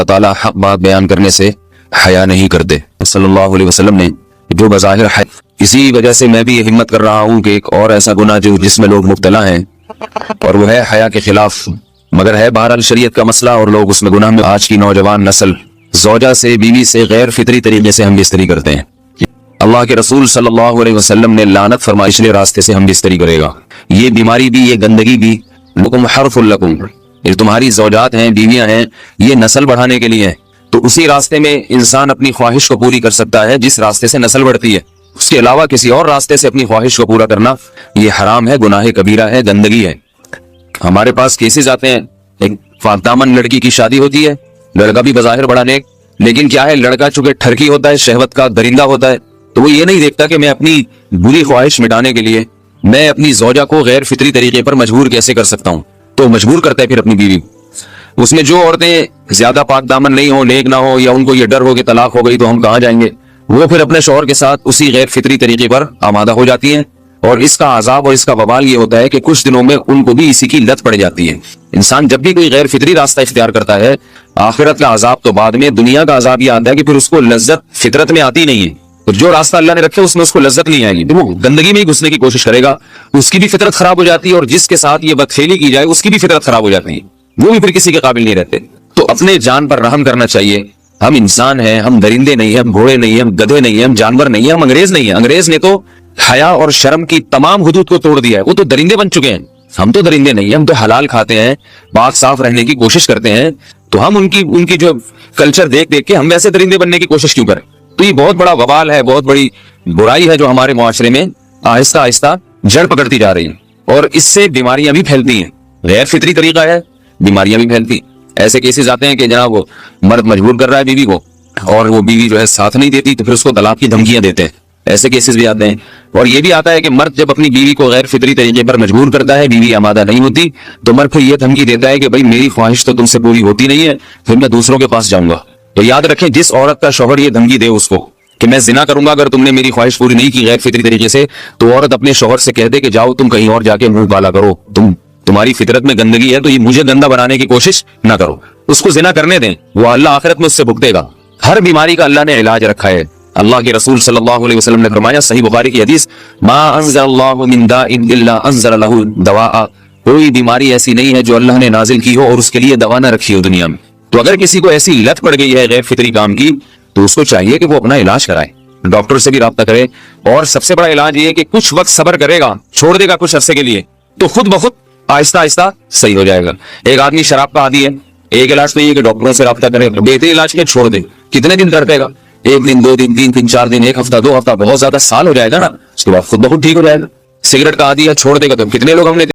ताला हक बात बयान करने से हया नहीं करते। सल्लल्लाहु अलैहि वसल्लम ने जो बज़ाहिर है, इसी वजह से मैं भी ये हिम्मत कर रहा हूँ कि एक और ऐसा गुनाह जो जिसमें लोग मुब्तला हैं और वो है हया के खिलाफ, मगर है बहरहाल शरीयत का मसला और लोग उसमें गुनाह में। आज की नौजवान नस्ल ज़ौजा से, बीवी से गैर फितरी तरीके से हम बिस्तरी करते हैं। अल्लाह के रसूल सल्लल्लाहु अलैहि वसल्लम ने लानत फरमाई इसलिए रास्ते से हम बिस्तरी करेगा। ये बीमारी भी, ये गंदगी भी, लकुम हर्फुल लकुम, ये तुम्हारी ज़ौजात हैं, बीवियां हैं, ये नस्ल बढ़ाने के लिए हैं। तो उसी रास्ते में इंसान अपनी ख्वाहिश को पूरी कर सकता है जिस रास्ते से नस्ल बढ़ती है। उसके अलावा किसी और रास्ते से अपनी ख्वाहिश को पूरा करना ये हराम है, गुनाह कबीरा है, गंदगी है। हमारे पास केसेस आते हैं, एक फादामन लड़की की शादी होती है, लड़का भी बज़ाहिर बड़ा नेक, लेकिन क्या है, लड़का चूंकि ठरकी होता है, शहवत का दरिंदा होता है, तो वो ये नहीं देखता कि मैं अपनी बुरी ख्वाहिश मिटाने के लिए मैं अपनी ज़ौजा को गैर फितरी तरीके पर मजबूर कैसे कर सकता हूँ। तो मजबूर करता है फिर अपनी बीवी। उसमें जो औरतें ज्यादा पाक दामन नहीं हो, नेक ना हो, या उनको ये डर हो कि तलाक हो गई तो हम कहाँ जाएंगे, वो फिर अपने शौहर के साथ उसी गैर फितरी तरीके पर आमादा हो जाती हैं। और इसका आजाब और इसका बवाल ये होता है कि कुछ दिनों में उनको भी इसी की लत पड़ जाती है। इंसान जब भी कोई गैर फितरी रास्ता इख्तियार करता है, आखिरत का आजाब तो बाद में, दुनिया का आजाब ये आता है कि फिर उसको लज्जत फितरत में आती नहीं है। तो जो रास्ता अल्लाह ने रखे उसमें उसको लज्जत नहीं आएगी, वो गंदगी में ही घुसने की कोशिश करेगा, उसकी भी फितरत खराब हो जाती है, और जिसके साथ ये बदखेली की जाए उसकी भी फितरत खराब हो जाती है, वो भी फिर किसी के काबिल नहीं रहते। तो अपने जान पर रहम करना चाहिए। हम इंसान हैं, हम दरिंदे नहीं है, हम घोड़े नहीं है, हम गधे नहीं है, हम जानवर नहीं है, हम अंग्रेज नहीं है। अंग्रेज ने तो हया और शर्म की तमाम हुदूद को तोड़ दिया है, वो तो दरिंदे बन चुके हैं। हम तो दरिंदे नहीं है, हम तो हलाल खाते हैं, पाक साफ रहने की कोशिश करते हैं। तो हम उनकी जो कल्चर देख देख के हम वैसे दरिंदे बनने की कोशिश क्यों करें। तो ये बहुत बड़ा वबाल है, बहुत बड़ी बुराई है जो हमारे मुआशरे में आहिस्ता आहिस्ता जड़ पकड़ती जा रही है, और इससे बीमारियां भी फैलती हैं। गैर फितरी तरीका है, बीमारियां भी फैलती। ऐसे केसेस आते हैं कि जनाब वो मर्द मजबूर कर रहा है बीवी को, और वो बीवी जो है साथ नहीं देती, तो फिर उसको तलाक की धमकियां देते हैं। ऐसे केसेस भी आते हैं। और ये भी आता है कि मर्द जब अपनी बीवी को गैर फितरी तरीके पर मजबूर करता है, बीवी आमादा नहीं होती, तो मर्द फिर ये धमकी देता है कि भाई मेरी ख्वाहिश तो तुमसे पूरी होती नहीं है, फिर मैं दूसरों के पास जाऊंगा। तो याद रखें, जिस औरत का शौहर ये धमकी दे उसको कि मैं जिना करूंगा अगर तुमने मेरी ख्वाहिश पूरी नहीं की गैर फितरी तरीके से, तो औरत अपने शौहर से कह दे कि जाओ तुम कहीं और जाके मुंह काला करो, तुम्हारी फितरत में गंदगी है, तो ये मुझे गंदा बनाने की कोशिश ना करो। उसको जिना करने दें, वो अल्लाह आखिरत में उससे भुगतेगा। हर बीमारी का अल्लाह ने इलाज रखा है। अल्लाह के रसूल सल्लल्लाहु अलैहि वसल्लम ने फरमाया, सही बुखारी की हदीस, मा अंज़लल्लाहु मिन दाइन इल्ला अंज़ल लहु दवाआ, कोई बीमारी ऐसी नहीं है जो अल्लाह ने नाजिल की हो और उसके लिए दवा ना रखी हो दुनिया में। तो अगर किसी को ऐसी लत पड़ गई है गैर फितरी काम की, तो उसको चाहिए कि वो अपना इलाज कराए, डॉक्टर से भी राब्ता करे। और सबसे बड़ा इलाज ये है कि कुछ वक्त सब्र करेगा, छोड़ देगा कुछ अरसे के लिए, तो खुद ब खुद आहिस्ता आहिस्ता सही हो जाएगा। एक आदमी शराब का आदी है, एक इलाज तो ये कि डॉक्टरों से राब्ता करे, बेहतरीन इलाज के छोड़ दे। कितने दिन तड़पेगा? एक दिन, 2 दिन, 3 दिन, 4 दिन, 1 हफ्ता, 2 हफ्ता, बहुत ज्यादा साल हो जाएगा ना, उसके बाद खुद ब खुद ठीक हो जाएगा। सिगरेट का आदी है, छोड़ देगा तो कितने लोग हमने